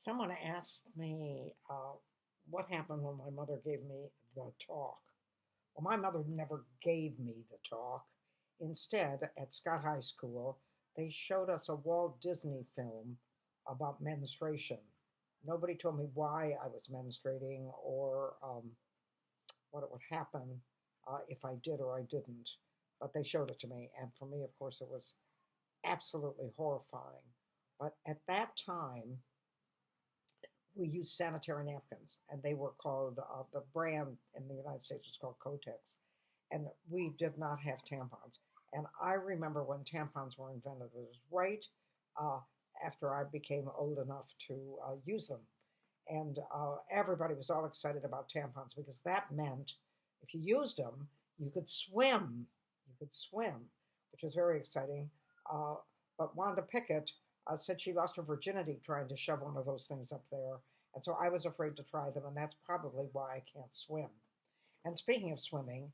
Someone asked me what happened when my mother gave me the talk. Well, my mother never gave me the talk. Instead, at Scott High School, they showed us a Walt Disney film about menstruation. Nobody told me why I was menstruating or what it would happen if I did or I didn't, but they showed it to me. And for me, of course, it was absolutely horrifying. But at that time, we used sanitary napkins, and they were called the brand in the United States was called Kotex, and we did not have tampons. And I remember when tampons were invented; it was right uh, after I became old enough to use them, and everybody was all excited about tampons because that meant if you used them, you could swim. You could swim, which was very exciting. Uh, but Wanda Pickett said she lost her virginity trying to shove one of those things up there, and so I was afraid to try them, and that's probably why I can't swim. And speaking of swimming,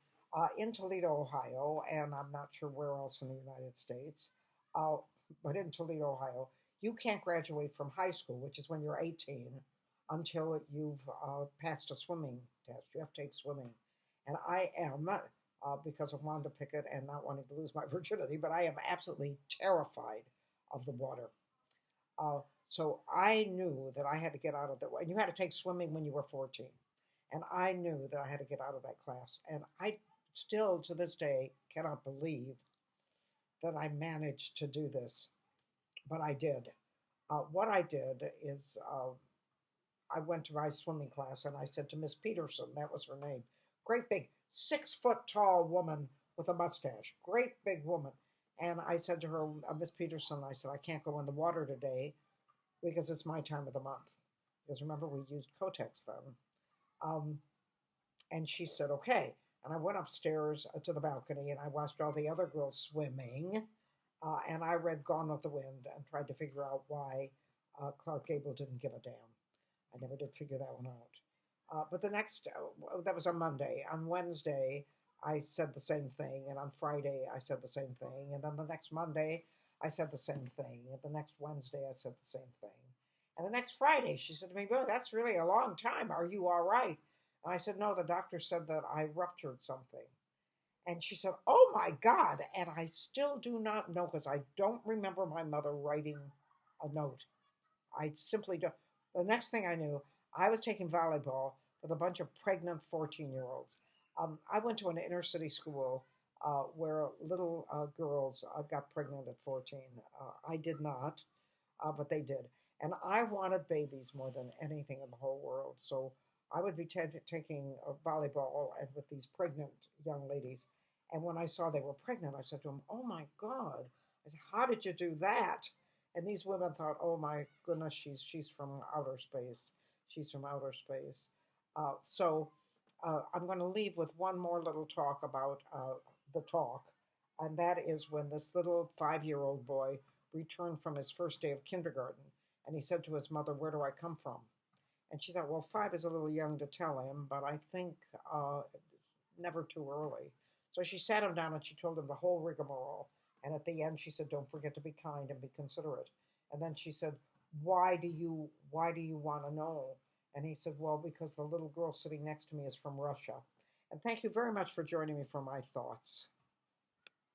in Toledo, Ohio, and I'm not sure where else in the United States, uh, but in Toledo, Ohio, you can't graduate from high school, which is when you're 18, until you've passed a swimming test. You have to take swimming. And I am, because of Wanda Pickett and not wanting to lose my virginity, but I am absolutely terrified of the water. Uh, so I knew that I had to get out of the, and you had to take swimming when you were 14. And I knew that I had to get out of that class. And I still, to this day, cannot believe that I managed to do this, but I did. What I did is I went to my swimming class and I said to Miss Peterson, that was her name, great big 6 foot tall woman with a mustache, great big woman. And I said to her, Miss Peterson, I said, I can't go in the water today because it's my time of the month. Because remember, we used Kotex then. Um, and she said, okay. And I went upstairs to the balcony and I watched all the other girls swimming. And I read Gone with the Wind and tried to figure out why Clark Gable didn't give a damn. I never did figure that one out. But the next, that was on Monday. On Wednesday, I said the same thing. And on Friday, I said the same thing. And then the next Monday, I said the same thing. And the next Wednesday, I said the same thing. And the next Friday, she said to me, "Well, that's really a long time. Are you all right?" And I said, "No, the doctor said that I ruptured something." And she said, "Oh my God." And I still do not know because I don't remember my mother writing a note. I simply don't. The next thing I knew, I was taking volleyball with a bunch of pregnant 14-year-olds. I went to an inner city school where little girls got pregnant at 14. I did not, but they did. And I wanted babies more than anything in the whole world. So I would be taking a volleyball and with these pregnant young ladies. And when I saw they were pregnant, I said to them, "Oh my God." I said, "How did you do that?" And these women thought, "Oh my goodness, she's from outer space. She's from outer space." I'm going to leave with one more little talk about the talk, and that is when this little 5-year-old boy returned from his first day of kindergarten, and he said to his mother, "Where do I come from?" And she thought, well, 5 is a little young to tell him, but I think never too early. So she sat him down and she told him the whole rigmarole. And at the end, she said, "Don't forget to be kind and be considerate." And then she said, "Why do you want to know?" And he said, "Well, because the little girl sitting next to me is from Russia." And thank you very much for joining me for my thoughts.